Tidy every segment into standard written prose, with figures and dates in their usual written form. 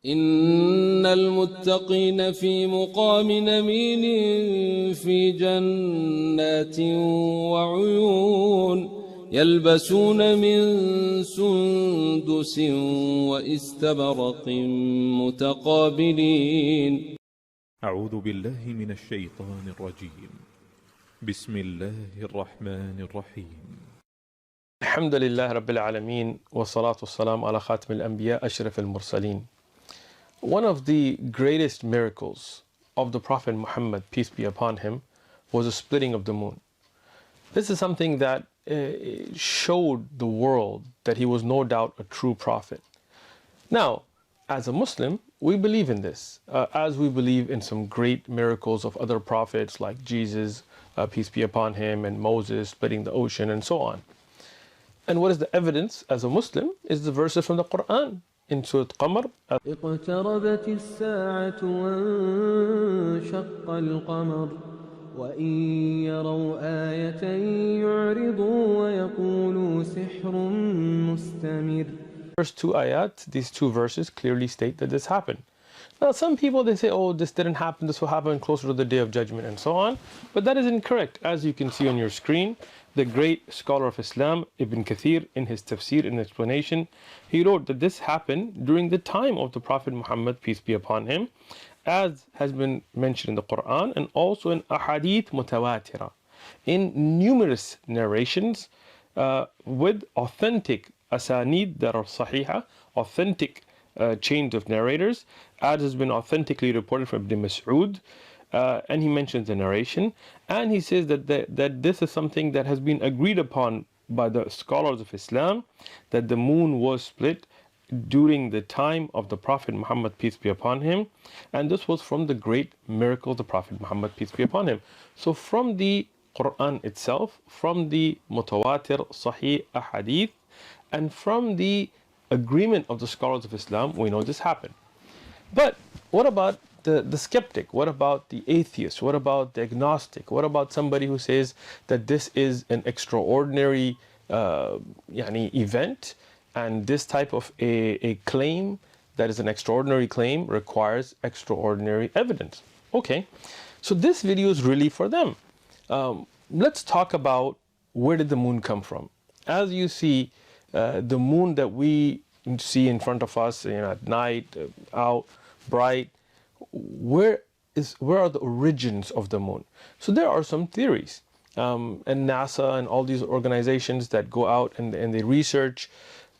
إن المتقين في مقام أمين في جنات وعيون يلبسون من سندس وإستبرق متقابلين. أعوذ بالله من الشيطان الرجيم. بسم الله الرحمن الرحيم. الحمد لله رب العالمين والصلاة والسلام على خاتم الأنبياء أشرف المرسلين. One of the greatest miracles of the Prophet Muhammad, peace be upon him, was the splitting of the moon. This is something that showed the world that he was no doubt a true prophet. Now, as a Muslim, we believe in this, as we believe in some great miracles of other prophets like Jesus, peace be upon him, and Moses splitting the ocean and so on. And what is the evidence as a Muslim is the verses from the Quran. In Surah Qamar, اقتربت الساعة وانشق القمر وإن يروا آية يعرضوا ويقولوا سحر مستمر. First two ayat, these two verses clearly state that this happened. Now some people, they say, oh, this didn't happen, this will happen closer to the Day of Judgment and so on. But that is incorrect. As you can see on your screen, the great scholar of Islam, Ibn Kathir, in his tafsir, in explanation, he wrote that this happened during the time of the Prophet Muhammad, peace be upon him, as has been mentioned in the Quran and also in ahadith mutawatira, in numerous narrations with authentic asanid that are sahiha, authentic chains of narrators, as has been authentically reported from Ibn Mas'ud. And he mentions the narration, and he says that this is something that has been agreed upon by the scholars of Islam, that the moon was split during the time of the Prophet Muhammad, peace be upon him, and this was from the great miracle of the Prophet Muhammad, peace be upon him. So from the Quran itself, from the mutawatir sahih ahadith, and from the agreement of the scholars of Islam, we know this happened. But what about the skeptic? What about the atheist? What about the agnostic? What about somebody who says that this is an extraordinary event, and this type of a claim that is an extraordinary claim requires extraordinary evidence? Okay, so this video is really for them. Let's talk about where did the moon come from. As you see, the moon that we see in front of us, at night, out, bright, where are the origins of the moon? So there are some theories, and NASA and all these organizations that go out and they research,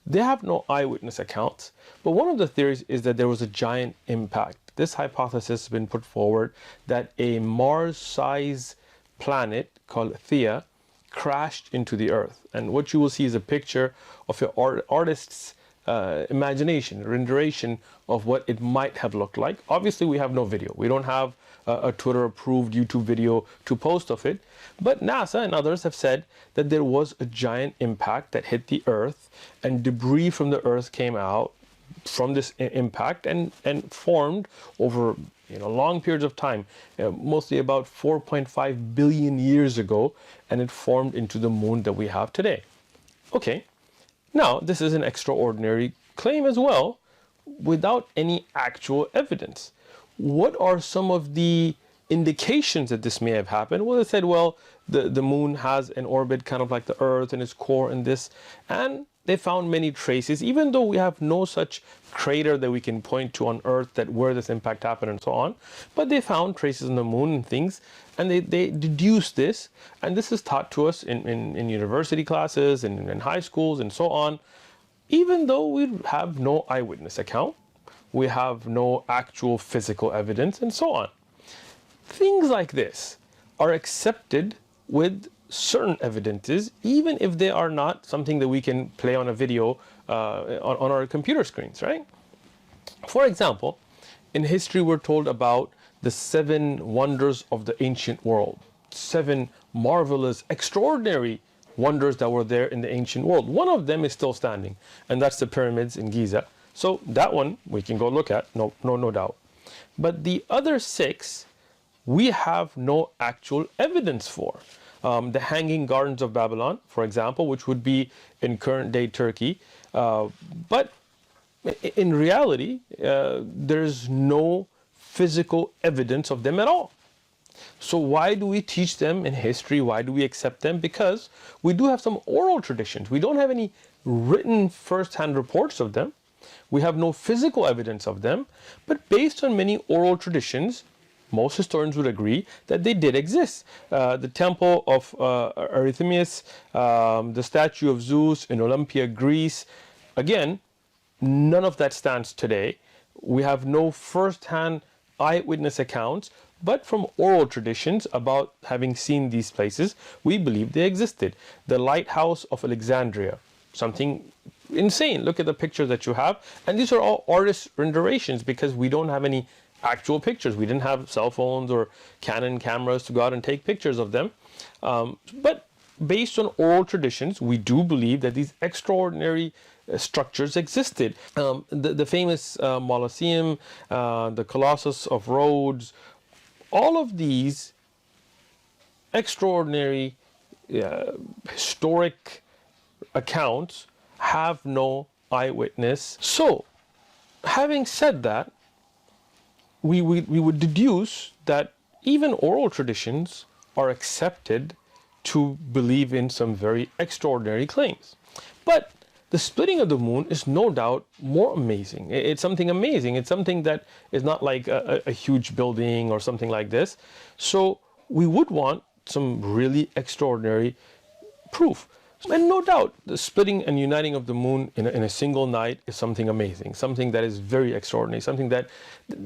they have no eyewitness accounts. But one of the theories is that there was a giant impact. This hypothesis has been put forward that a Mars-sized planet called Theia crashed into the Earth. And what you will see is a picture of an artist's imagination, renderation of what it might have looked like. Obviously, we have no video. We don't have a Twitter-approved YouTube video to post of it. But NASA and others have said that there was a giant impact that hit the Earth, and debris from the Earth came out from this impact and formed over long periods of time, mostly about 4.5 billion years ago, and it formed into the moon that we have today. Okay. Now, this is an extraordinary claim as well, without any actual evidence. What are some of the indications that this may have happened? Well, they said, well, the moon has an orbit kind of like the Earth and its core and this, and they found many traces, even though we have no such crater that we can point to on Earth that where this impact happened and so on. But they found traces on the moon and things, and they deduced this, and this is taught to us in university classes and in high schools and so on. Even though we have no eyewitness account, we have no actual physical evidence and so on. Things like this are accepted with certain evidences, even if they are not something that we can play on a video on our computer screens, right? For example, in history we're told about the 7 wonders of the ancient world, 7 marvelous, extraordinary wonders that were there in the ancient world. One of them is still standing, and that's the pyramids in Giza. So that one we can go look at, no doubt. But the other 6 we have no actual evidence for. The Hanging Gardens of Babylon, for example, which would be in current day Turkey. But in reality, there's no physical evidence of them at all. So why do we teach them in history? Why do we accept them? Because we do have some oral traditions. We don't have any written first-hand reports of them. We have no physical evidence of them. But based on many oral traditions, most historians would agree that they did exist. The temple of Artemis, the statue of Zeus in Olympia, Greece. Again, none of that stands today. We have no first-hand eyewitness accounts, but from oral traditions about having seen these places, we believe they existed. The lighthouse of Alexandria, something insane. Look at the pictures that you have. And these are all artist renditions because we don't have any actual pictures. We didn't have cell phones or Canon cameras to go out and take pictures of them. But based on oral traditions, we do believe that these extraordinary structures existed. The famous Colosseum, the Colossus of Rhodes, all of these extraordinary historic accounts have no eyewitness. So, having said that, we would deduce that even oral traditions are accepted to believe in some very extraordinary claims. But the splitting of the moon is no doubt more amazing. It's something amazing. It's something that is not like a huge building or something like this. So we would want some really extraordinary proof. And no doubt, the splitting and uniting of the moon in a single night is something amazing, something that is very extraordinary, something that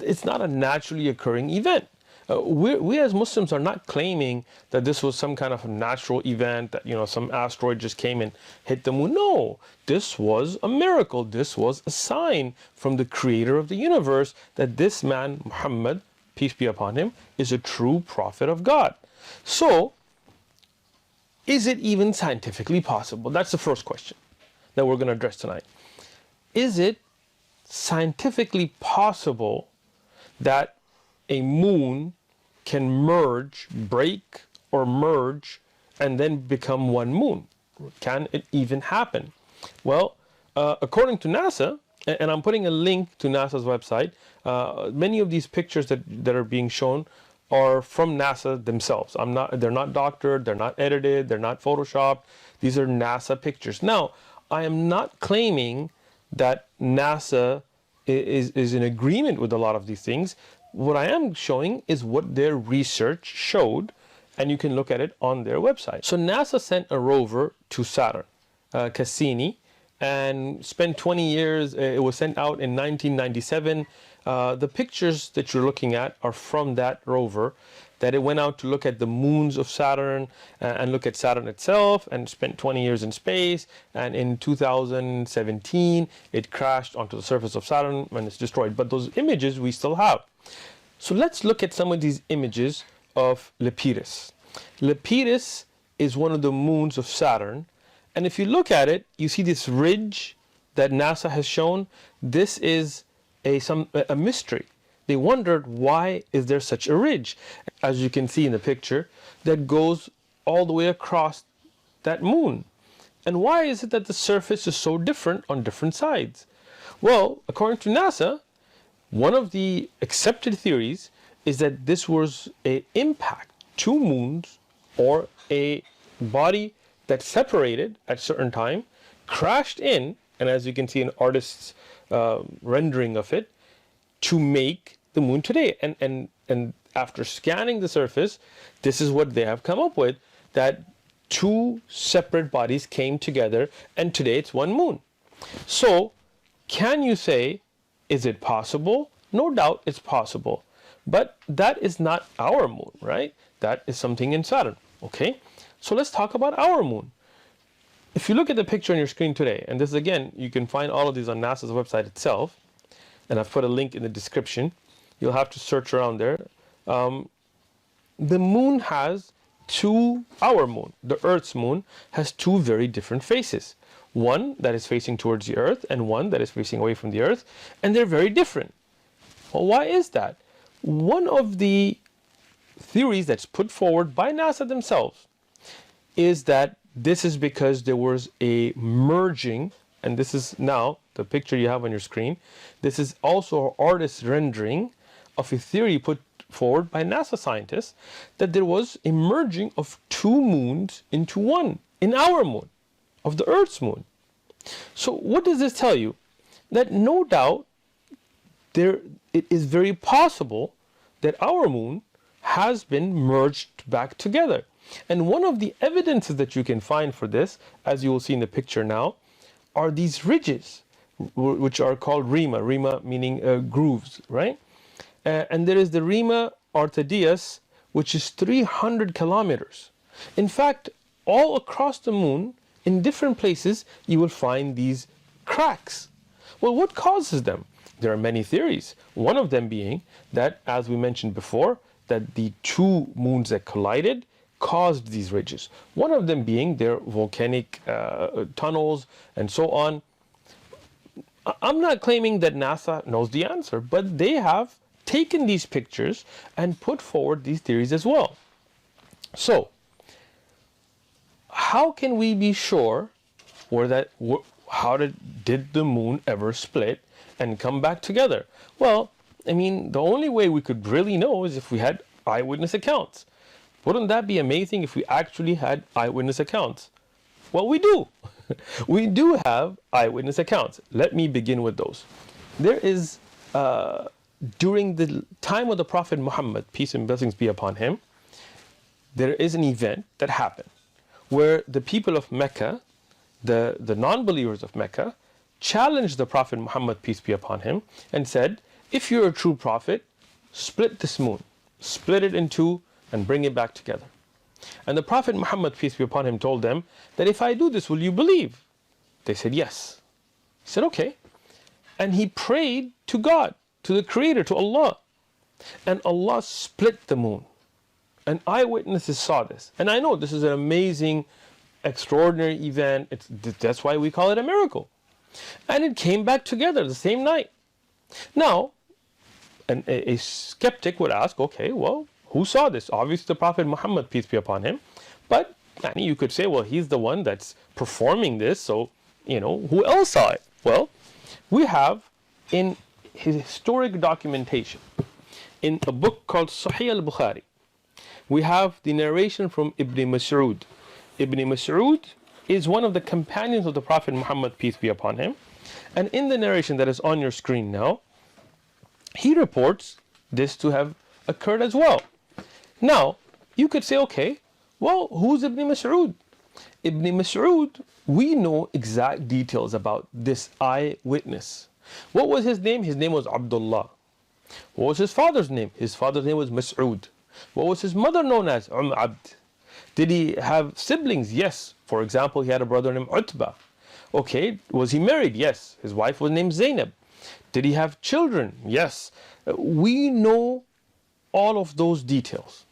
it's not a naturally occurring event. We as Muslims are not claiming that this was some kind of a natural event, that some asteroid just came and hit the moon. No, this was a miracle. This was a sign from the creator of the universe that this man, Muhammad, peace be upon him, is a true prophet of God. So, is it even scientifically possible? That's the first question that we're going to address tonight. Is it scientifically possible that a moon can break or merge, and then become one moon? Can it even happen? Well, according to NASA, and I'm putting a link to NASA's website, many of these pictures that are being shown are from NASA themselves. They're not doctored, they're not edited, they're not photoshopped. These are NASA pictures. Now, I am not claiming that NASA is in agreement with a lot of these things. What I am showing is what their research showed, and you can look at it on their website. So NASA sent a rover to Saturn, Cassini, and spent 20 years. It was sent out in 1997. The pictures that you're looking at are from that rover, that it went out to look at the moons of Saturn and look at Saturn itself, and spent 20 years in space. And in 2017, it crashed onto the surface of Saturn and it's destroyed. But those images we still have. So let's look at some of these images of Lepidus. Lepidus is one of the moons of Saturn. And if you look at it, you see this ridge that NASA has shown. This is a mystery. They wondered, why is there such a ridge? As you can see in the picture, that goes all the way across that moon. And why is it that the surface is so different on different sides? Well, according to NASA, one of the accepted theories is that this was an impact, two moons, or a body that separated at a certain time, crashed in, and as you can see an artist's rendering of it, to make the moon today. And after scanning the surface, this is what they have come up with, that two separate bodies came together and today it's one moon. So can you say, is it possible? No doubt it's possible. But that is not our moon, right? That is something in Saturn. Okay, so let's talk about our moon. If you look at the picture on your screen today, and this is, again, you can find all of these on NASA's website itself, and I've put a link in the description. You'll have to search around there. The moon has our moon, the Earth's moon, has two very different faces. One that is facing towards the Earth and one that is facing away from the Earth, and they're very different. Well, why is that? One of the theories that's put forward by NASA themselves is that this is because there was a merging, and this is now the picture you have on your screen, this is also an artist's rendering of a theory put forward by NASA scientists that there was a merging of two moons into one, in our moon, of the Earth's moon. So what does this tell you? That no doubt it is very possible that our moon has been merged back together. And one of the evidences that you can find for this, as you will see in the picture now, are these ridges, which are called rima meaning grooves, right? And there is the Rima Artedias, which is 300 kilometers. In fact, all across the moon, in different places, you will find these cracks. Well, what causes them? There are many theories. One of them being that, as we mentioned before, that the two moons that collided caused these ridges. One of them being their volcanic tunnels and so on. I'm not claiming that NASA knows the answer, but they have taken these pictures and put forward these theories as well. So, how can we be sure did the moon ever split and come back together? Well, I mean, the only way we could really know is if we had eyewitness accounts. Wouldn't that be amazing if we actually had eyewitness accounts? Well, we do. We do have eyewitness accounts. Let me begin with those. There is, during the time of the Prophet Muhammad, peace and blessings be upon him, there is an event that happened where the people of Mecca, the non-believers of Mecca, challenged the Prophet Muhammad, peace be upon him, and said, if you're a true prophet, split this moon, split it in two and bring it back together. And the Prophet Muhammad, peace be upon him, told them that if I do this, will you believe? They said yes. He said okay. And he prayed to God, to the Creator, to Allah. And Allah split the moon. And eyewitnesses saw this. And I know this is an amazing, extraordinary event. That's why we call it a miracle. And it came back together the same night. Now, a skeptic would ask, okay, well, who saw this? Obviously the Prophet Muhammad, peace be upon him. But you could say, well, he's the one that's performing this, so, who else saw it? Well, we have in historic documentation, in a book called Sahih al-Bukhari, we have the narration from Ibn Mas'ud. Ibn Mas'ud is one of the companions of the Prophet Muhammad, peace be upon him. And in the narration that is on your screen now, he reports this to have occurred as well. Now, you could say, okay, well, who's Ibn Mas'ud? Ibn Mas'ud, we know exact details about this eyewitness. What was his name? His name was Abdullah. What was his father's name? His father's name was Mas'ud. What was his mother known as? Abd. Did he have siblings? Yes. For example, he had a brother named Utbah. Okay, was he married? Yes. His wife was named Zainab. Did he have children? Yes. We know all of those details.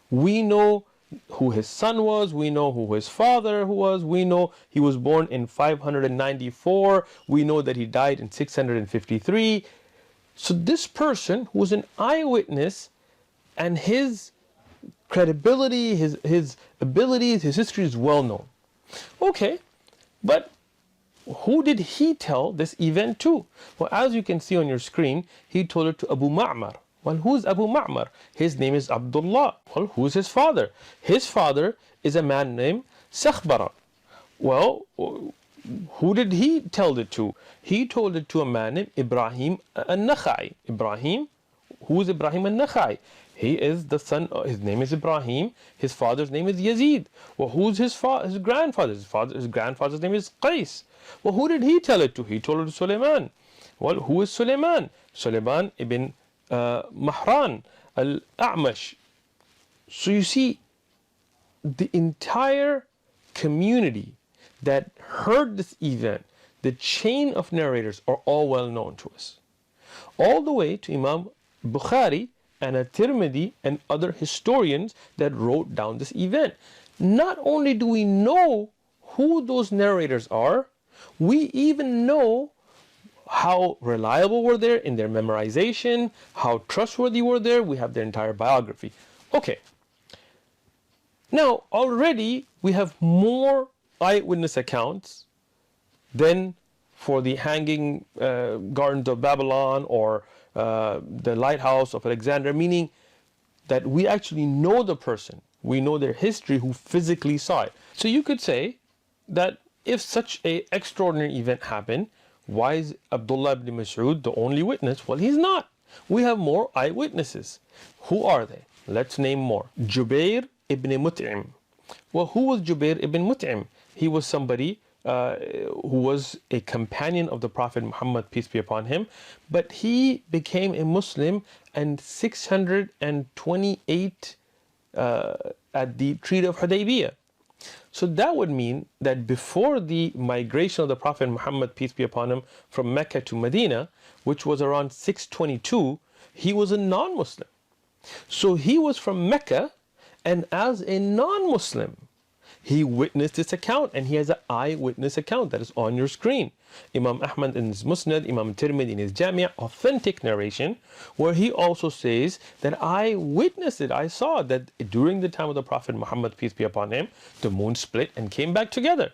We know who his son was, we know who his father was, we know he was born in 594, we know that he died in 653. So this person who was an eyewitness, and his credibility, his abilities, his history is well known. Okay, but who did he tell this event to? Well, as you can see on your screen, he told it to Abu Ma'mar. Well, who's Abu Ma'mar? His name is Abdullah. Well, who's his father? His father is a man named Sakhbara. Well, who did he tell it to? He told it to a man named Ibrahim al-Nakhai. Ibrahim, who is Ibrahim al-Nakhai? He is the son, his name is Ibrahim, his father's name is Yazid. Well, who's his grandfather? His grandfather's name is Qais. Well, who did he tell it to? He told it to Suleiman. Well, who is Suleiman? Suleiman ibn Mahran al-A'mash. So you see, the entire community that heard this event, the chain of narrators are all well known to us. All the way to Imam Bukhari and At-Tirmidhi and other historians that wrote down this event. Not only do we know who those narrators are, we even know how reliable were they in their memorization, how trustworthy were they. We have their entire biography. Okay. Now, already we have more eyewitness accounts than for the hanging gardens of Babylon or the lighthouse of Alexandria, meaning that we actually know the person, we know their history who physically saw it. So you could say that if such an extraordinary event happened, why is Abdullah ibn Mas'ud the only witness? Well, he's not. We have more eyewitnesses. Who are they? Let's name more. Jubair ibn Mut'im. Well, who was Jubair ibn Mut'im? He was somebody who was a companion of the Prophet Muhammad, peace be upon him, but he became a Muslim in 628 at the Treaty of Hudaybiyah. So that would mean that before the migration of the Prophet Muhammad, peace be upon him, from Mecca to Medina, which was around 622, he was a non-Muslim. So he was from Mecca, and as a non-Muslim, he witnessed this account, and he has an eyewitness account that is on your screen. Imam Ahmad in his Musnad, Imam Tirmidhi in his Jami', authentic narration, where he also says that I witnessed it, I saw that during the time of the Prophet Muhammad, peace be upon him, the moon split and came back together.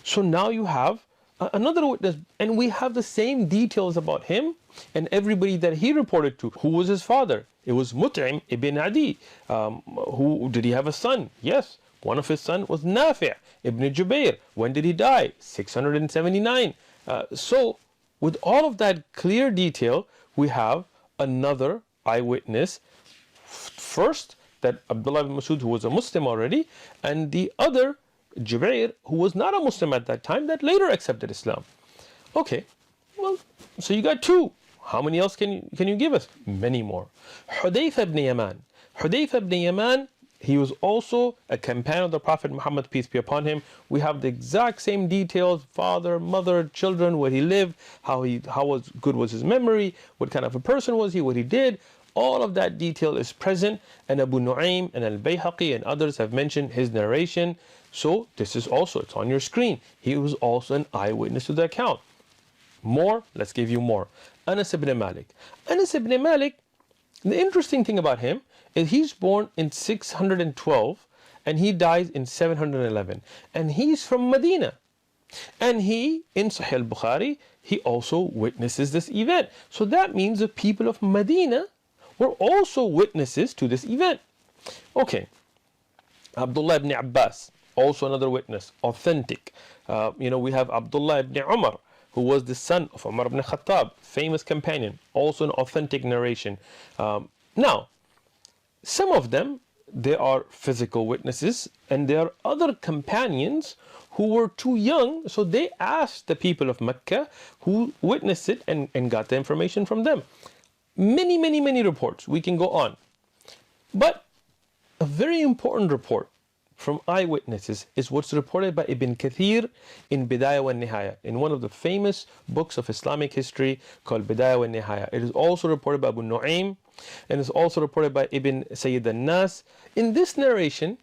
So now you have another witness, and we have the same details about him and everybody that he reported to. Who was his father? It was Mut'im ibn Adi. Did he have a son? Yes. One of his sons was Nafi' ibn Jubair. When did he die? 679. So with all of that clear detail, we have another eyewitness. First, that Abdullah ibn Mas'ud, who was a Muslim already, and the other, Jubair, who was not a Muslim at that time, that later accepted Islam. Okay, well, so you got two. How many else can you give us? Many more. Hudayfa ibn Yaman. Hudayfa ibn Yaman, he was also a companion of the Prophet Muhammad, peace be upon him. We have the exact same details: father, mother, children, where he lived, how good was his memory, what kind of a person was he, what he did. All of that detail is present, and Abu Nu'aym and Al-Bayhaqi and others have mentioned his narration. So this is also, it's on your screen. He was also an eyewitness to the account. More, let's give you more. Anas ibn Malik. Anas ibn Malik, the interesting thing about him is he's born in 612 and he dies in 711. And he's from Medina. And he, in Sahih al-Bukhari, he also witnesses this event. So that means the people of Medina were also witnesses to this event. Okay, Abdullah ibn Abbas, also another witness, authentic. We have Abdullah ibn Umar, who was the son of Umar ibn Khattab, famous companion, also an authentic narration. Now, some of them, they are physical witnesses, and there are other companions who were too young, so they asked the people of Mecca who witnessed it and got the information from them. Many, many, many reports. We can go on. But a very important report from eyewitnesses is what's reported by Ibn Kathir in Bidayah wa Nihaya, in one of the famous books of Islamic history called Bidayah wa Nihaya. It is also reported by Abu Nu'aym, and it's also reported by Ibn Sayyid al-Nas. In this narration,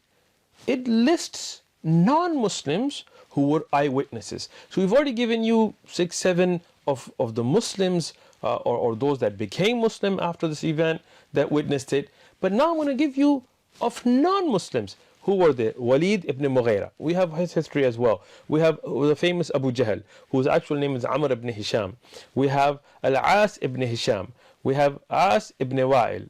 it lists non-Muslims who were eyewitnesses. So we've already given you 6, 7 of the Muslims or those that became Muslim after this event that witnessed it. But now I'm going to give you of non-Muslims. Who were they? Walid ibn Mughira. We have his history as well. We have the famous Abu Jahl, whose actual name is Amr ibn Hisham. We have Al-As ibn Hisham. We have As ibn Wa'il.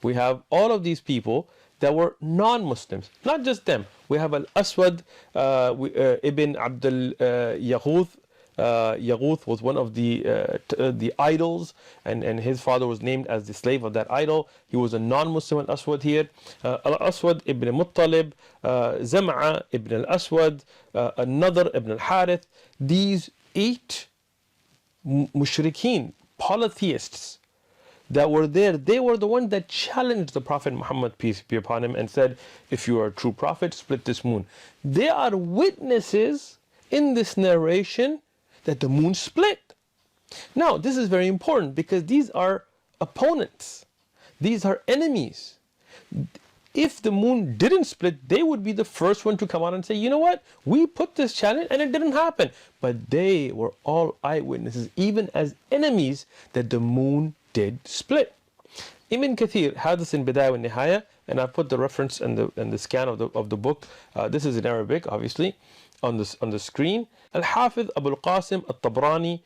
We have all of these people that were non-Muslims. Not just them. We have Al-Aswad ibn Abdul Yaghuth. Yaghuth was one of the idols, and his father was named as the slave of that idol. He was a non-Muslim, Al-Aswad here. Al-Aswad ibn Muttalib, Zam'a ibn Al-Aswad, another ibn Al-Harith. These 8 mushrikeen, polytheists that were there, they were the ones that challenged the Prophet Muhammad, peace be upon him, and said, if you are a true prophet, split this moon. They are witnesses in this narration that the moon split. Now, this is very important because these are opponents. These are enemies. If the moon didn't split, they would be the first one to come out and say, you know what? We put this challenge and it didn't happen. But they were all eyewitnesses, even as enemies, that the moon did split. Ibn Kathir had this in Bidayah wa Nihaya, and I put the reference and the scan of the book. This is in Arabic, obviously. on the screen. Al-Hafiz Abu al-Qasim al-Tabrani,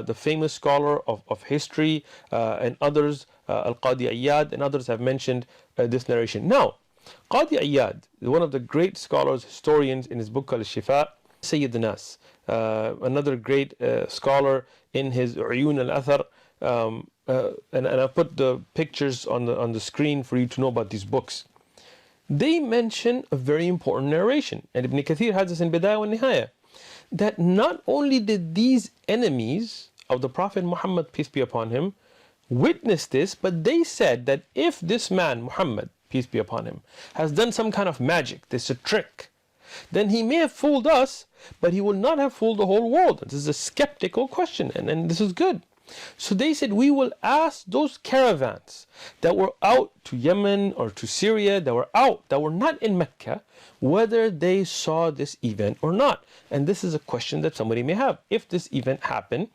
the famous scholar of history, and others, Al-Qadi Iyad and others have mentioned this narration. Now, Qadi Iyad, one of the great scholars, historians, in his book called Shifa, Sayyid Nas, another great scholar in his Uyun al-Athar, and I put the pictures on the screen for you to know about these books. They mention a very important narration, and Ibn Kathir has this in Bidayah wa Nihaya, that not only did these enemies of the Prophet Muhammad, peace be upon him, witness this, but they said that if this man, Muhammad, peace be upon him, has done some kind of magic, this is a trick, then he may have fooled us, but he will not have fooled the whole world. This is a skeptical question, and this is good. So they said, we will ask those caravans that were out to Yemen or to Syria, that were out, that were not in Mecca, whether they saw this event or not. And this is a question that somebody may have. If this event happened,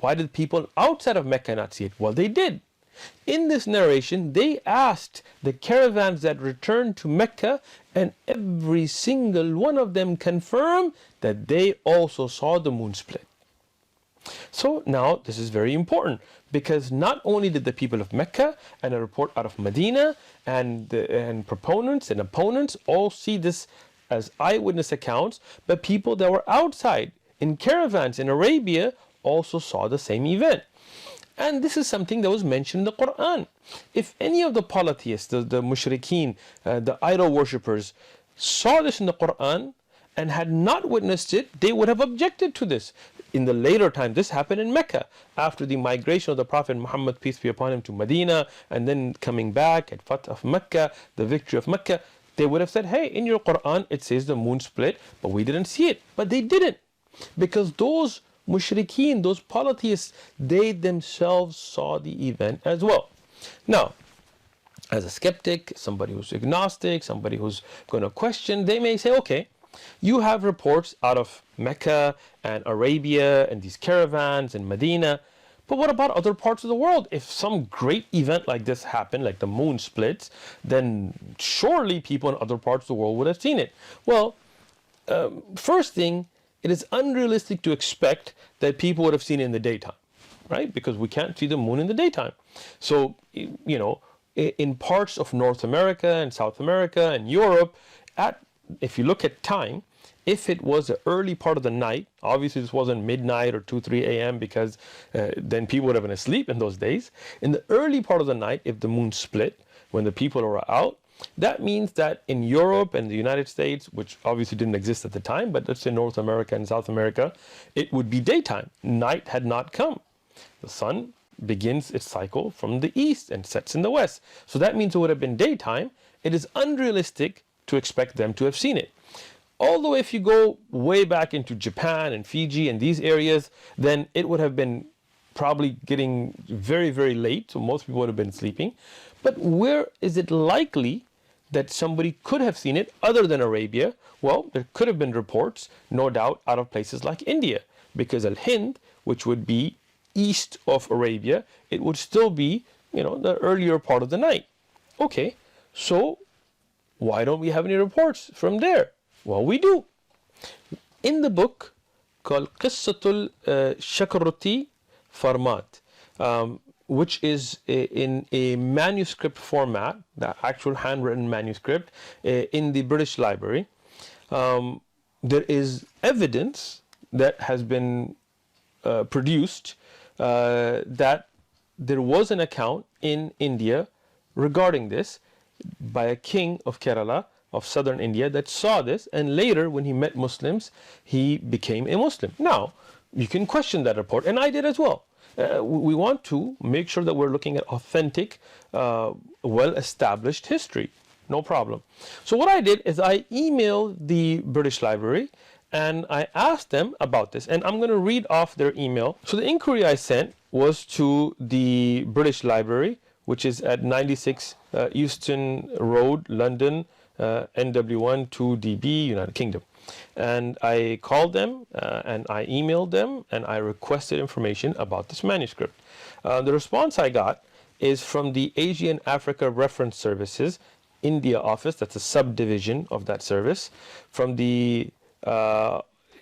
why did people outside of Mecca not see it? Well, they did. In this narration, they asked the caravans that returned to Mecca, and every single one of them confirmed that they also saw the moon split. So now this is very important, because not only did the people of Mecca and a report out of Medina and proponents and opponents all see this as eyewitness accounts, but people that were outside in caravans in Arabia also saw the same event. And this is something that was mentioned in the Quran. If any of the polytheists, the mushrikeen, the idol worshippers, saw this in the Quran and had not witnessed it, they would have objected to this. In the later time, this happened in Mecca, after the migration of the Prophet Muhammad, peace be upon him, to Medina, and then coming back at Fath of Mecca, the victory of Mecca. They would have said, hey, in your Quran it says the moon split, but we didn't see it. But they didn't, because those mushrikeen, those polytheists, they themselves saw the event as well. Now, as a skeptic, somebody who's agnostic, somebody who's going to question, they may say, okay, you have reports out of Mecca and Arabia and these caravans and Medina, but what about other parts of the world? If some great event like this happened, like the moon splits, then surely people in other parts of the world would have seen it. Well, first thing, it is unrealistic to expect that people would have seen it in the daytime, right? Because we can't see the moon in the daytime. So, you know, in parts of North America and South America and Europe, if you look at time, if it was the early part of the night, obviously this wasn't midnight or 2, 3 a.m. because then people would have been asleep in those days. In the early part of the night, if the moon split, when the people were out, that means that in Europe and the United States, which obviously didn't exist at the time, but let's say North America and South America, it would be daytime. Night had not come. The sun begins its cycle from the east and sets in the west. So that means it would have been daytime. It is unrealistic to expect them to have seen it. Although if you go way back into Japan and Fiji and these areas, then it would have been probably getting very, very late. So most people would have been sleeping. But where is it likely that somebody could have seen it other than Arabia? Well, there could have been reports, no doubt, out of places like India, because Al-Hind, which would be east of Arabia, it would still be, you know, the earlier part of the night. Okay, so why don't we have any reports from there? Well, we do. In the book called Qissatul Shakruti Farmat, which is in a manuscript format, the actual handwritten manuscript, in the British Library, there is evidence that has been produced that there was an account in India regarding this by a king of Kerala, of southern India, that saw this, and later when he met Muslims, he became a Muslim. Now, you can question that report, and I did as well. We want to make sure that we're looking at authentic, well-established history. No problem. So what I did is I emailed the British Library and I asked them about this, and I'm going to read off their email. So the inquiry I sent was to the British Library, which is at 96 Euston Road, London, NW1 2DB, United Kingdom. And I called them and I emailed them and I requested information about this manuscript. The response I got is from the Asian Africa Reference Services India office, that's a subdivision of that service, from the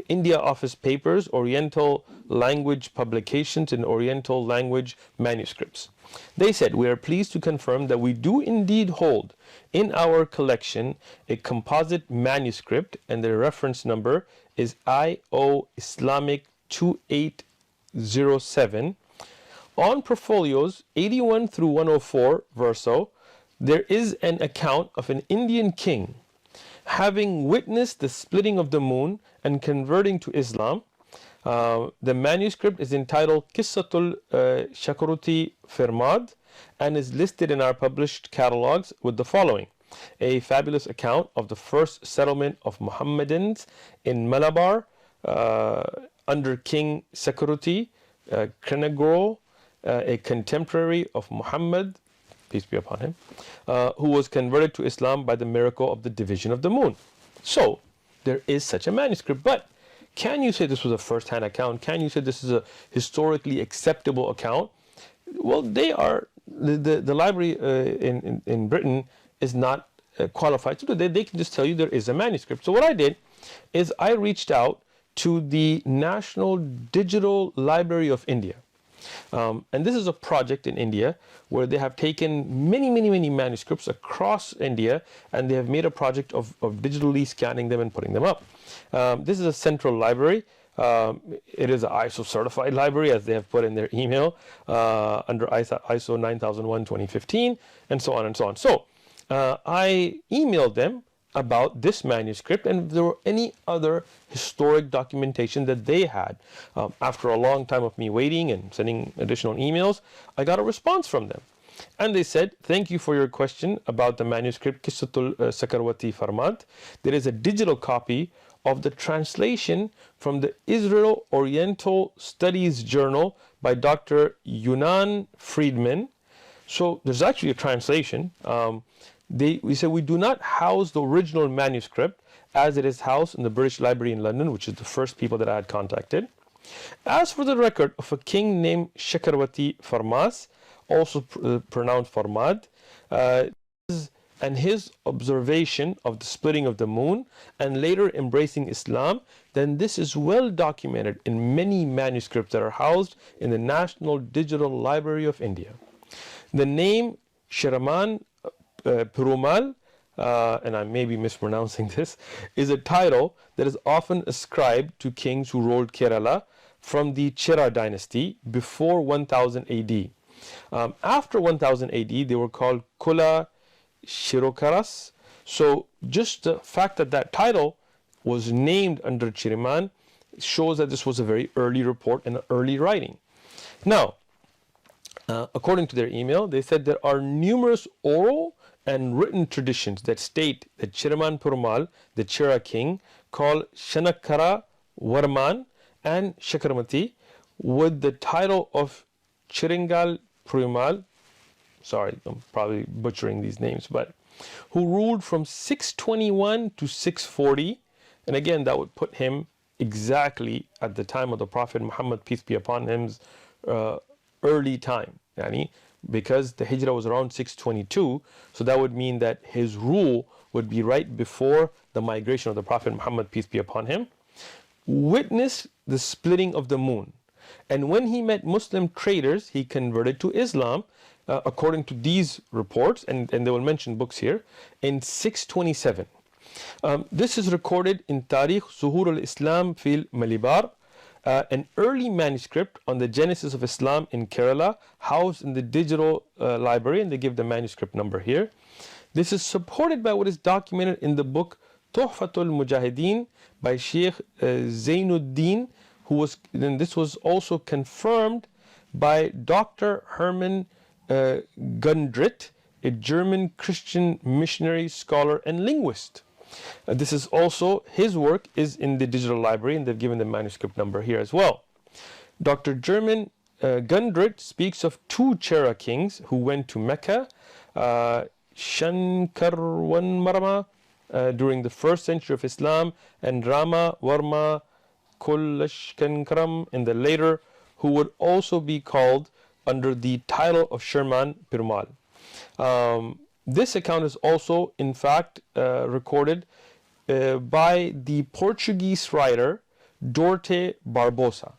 India Office Papers, Oriental Language Publications, and Oriental Language Manuscripts. They said, we are pleased to confirm that we do indeed hold in our collection a composite manuscript, and the reference number is IO Islamic 2807. On portfolios 81 through 104 verso, there is an account of an Indian king having witnessed the splitting of the moon and converting to Islam. The manuscript is entitled Qissatul Shakuruti Firmad and is listed in our published catalogs with the following: a fabulous account of the first settlement of Mohammedans in Malabar under King Shakuruti Krenagoro, a contemporary of Muhammad, peace be upon him, who was converted to Islam by the miracle of the division of the moon. So there is such a manuscript, but can you say this was a first-hand account? Can you say this is a historically acceptable account? Well, they are, the library in Britain is not qualified to do that. They can just tell you there is a manuscript. So what I did is I reached out to the National Digital Library of India. And this is a project in India where they have taken many manuscripts across India, and they have made a project of digitally scanning them and putting them up. This is a central library. It is an ISO certified library, as they have put in their email, under ISO 9001:2015, and so on and so on. So I emailed them about this manuscript and if there were any other historic documentation that they had. After a long time of me waiting and sending additional emails, I got a response from them. And they said, thank you for your question about the manuscript Qissatul Sakarwati Farmad. There is a digital copy of the translation from the Israel Oriental Studies Journal by Dr. Yunan Friedman. So there's actually a translation. We said we do not house the original manuscript as it is housed in the British Library in London, which is the first people that I had contacted. As for the record of a king named Shakarwati Farmas, also pronounced Farmad, and his observation of the splitting of the moon and later embracing Islam, then this is well documented in many manuscripts that are housed in the National Digital Library of India. The name Shiraman Perumal, and I may be mispronouncing this, is a title that is often ascribed to kings who ruled Kerala from the Chera dynasty before 1000 AD. After 1000 AD, they were called Kula Shirokaras. So just the fact that that title was named under Chiriman shows that this was a very early report and an early writing. Now, according to their email, they said there are numerous oral and written traditions that state that Chiraman Perumal, the Chera king, called Shanakara Varman and Shakaramati with the title of Chiringal Perumal, sorry, I'm probably butchering these names, but who ruled from 621 to 640, and again that would put him exactly at the time of the Prophet Muhammad, peace be upon him's early time, because the Hijrah was around 622, so that would mean that his rule would be right before the migration of the Prophet Muhammad, peace be upon him. Witnessed the splitting of the moon, and when he met Muslim traders, he converted to Islam, according to these reports, and they will mention books here, in 627. This is recorded in Tarikh Zuhur al-Islam fil Malibar, an early manuscript on the genesis of Islam in Kerala, housed in the digital library, and they give the manuscript number here. This is supported by what is documented in the book Tuhfatul Mujahideen by Sheikh Zainuddin, and this was also confirmed by Dr. Hermann Gundrit, a German Christian missionary, scholar, and linguist. This is also, his work is in the digital library, and they've given the manuscript number here as well. Dr. German Gundrit speaks of two Chera kings who went to Mecca, Shankarwanmarma, during the first century of Islam, and Rama Varma Kulashkankaram in the later, who would also be called under the title of Sherman Perumal. This account is also, in fact, recorded by the Portuguese writer Dorte Barbosa.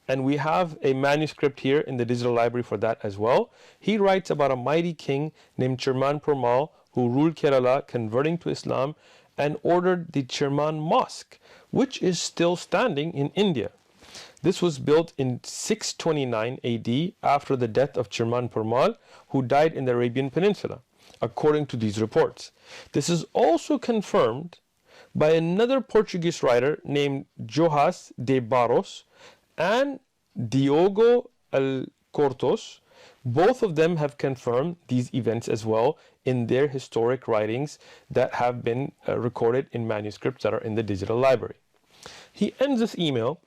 And we have a manuscript here in the digital library for that as well. He writes about a mighty king named Chirman Purmal who ruled Kerala, converting to Islam, and ordered the Chirman Mosque, which is still standing in India. This was built in 629 AD after the death of Chirman Purmal, who died in the Arabian Peninsula, according to these reports. This is also confirmed by another Portuguese writer named Joás de Barros and Diogo Alcortos. Both of them have confirmed these events as well in their historic writings that have been recorded in manuscripts that are in the digital library. He ends this email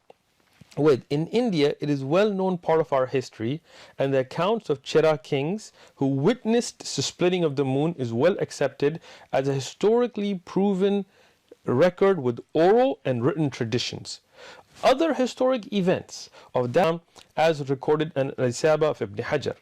with, in India, it is well known part of our history, and the accounts of Chera kings who witnessed the splitting of the moon is well accepted as a historically proven record with oral and written traditions. Other historic events of that as recorded in Al-Isaba of Ibn Hajar.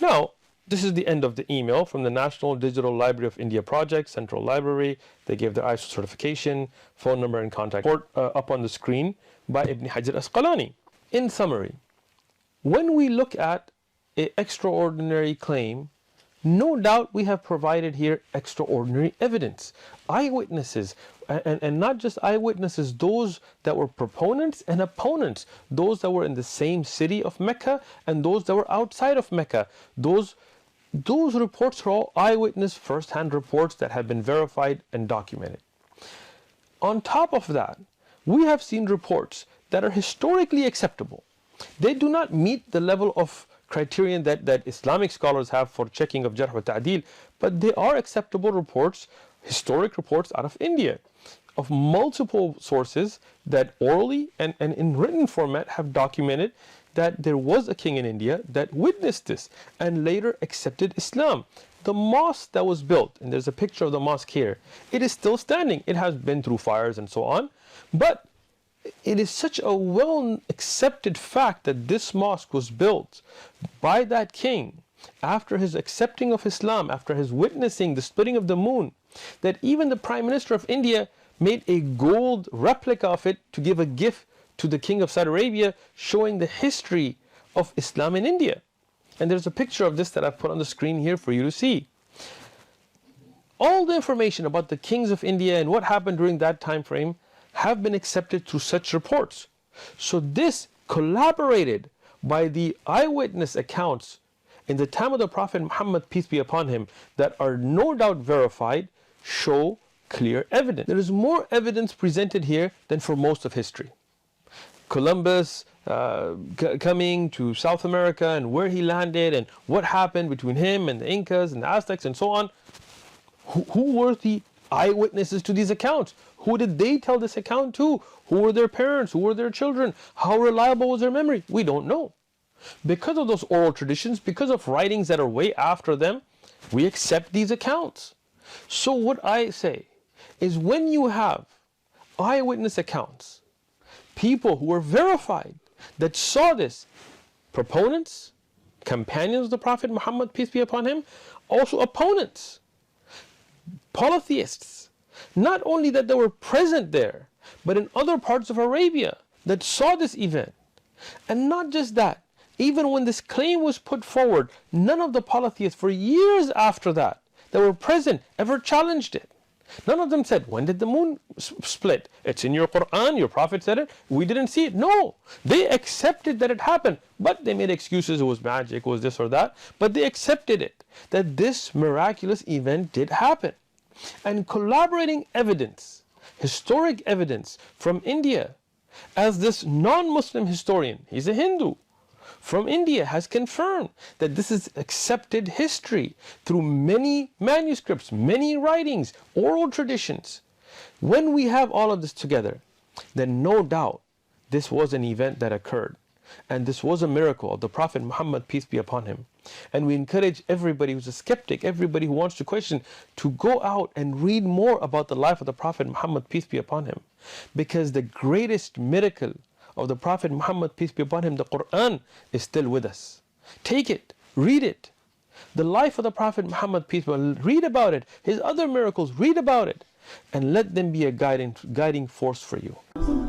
Now, this is the end of the email from the National Digital Library of India Project, Central Library. They gave the ISO certification, phone number and contact report up on the screen by Ibn Hajar Asqalani. In summary, when we look at an extraordinary claim, no doubt we have provided here extraordinary evidence. Eyewitnesses, and not just eyewitnesses, those that were proponents and opponents, those that were in the same city of Mecca and those that were outside of Mecca. Those reports are all eyewitness first-hand reports that have been verified and documented. On top of that, we have seen reports that are historically acceptable. They do not meet the level of criterion that Islamic scholars have for checking of Jarh wa Ta'dil, but they are acceptable reports, historic reports out of India, of multiple sources that orally and in written format have documented that there was a king in India that witnessed this and later accepted Islam. The mosque that was built, and there's a picture of the mosque here, it is still standing. It has been through fires and so on, but it is such a well accepted fact that this mosque was built by that king after his accepting of Islam, after his witnessing the splitting of the moon, that even the Prime Minister of India made a gold replica of it to give a gift to the King of Saudi Arabia, showing the history of Islam in India. And there's a picture of this that I've put on the screen here for you to see. All the information about the kings of India and what happened during that time frame have been accepted through such reports. So this, collaborated by the eyewitness accounts in the time of the Prophet Muhammad, peace be upon him, that are no doubt verified, show clear evidence. There is more evidence presented here than for most of history. Columbus coming to South America and where he landed and what happened between him and the Incas and the Aztecs and so on. Who were the eyewitnesses to these accounts? Who did they tell this account to? Who were their parents? Who were their children? How reliable was their memory? We don't know. Because of those oral traditions, because of writings that are way after them, we accept these accounts. So what I say is, when you have eyewitness accounts, people who were verified that saw this, proponents, companions of the Prophet Muhammad, peace be upon him, also opponents, polytheists, not only that they were present there, but in other parts of Arabia that saw this event. And not just that, even when this claim was put forward, none of the polytheists for years after that were present ever challenged it. None of them said, when did the moon split? It's in your Quran, your Prophet said it, we didn't see it. No, they accepted that it happened, but they made excuses, it was magic, it was this or that, but they accepted it, that this miraculous event did happen. And collaborating evidence, historic evidence from India, as this non-Muslim historian, he's a Hindu, from India, has confirmed that this is accepted history through many manuscripts, many writings, oral traditions. When we have all of this together, then no doubt this was an event that occurred. And this was a miracle of the Prophet Muhammad, peace be upon him. And we encourage everybody who's a skeptic, everybody who wants to question, to go out and read more about the life of the Prophet Muhammad, peace be upon him. Because the greatest miracle of the Prophet Muhammad, peace be upon him, the Quran, is still with us. Take it, read it. The life of the Prophet Muhammad, peace be upon him, read about it. His other miracles, read about it. and let them be a guiding force for you.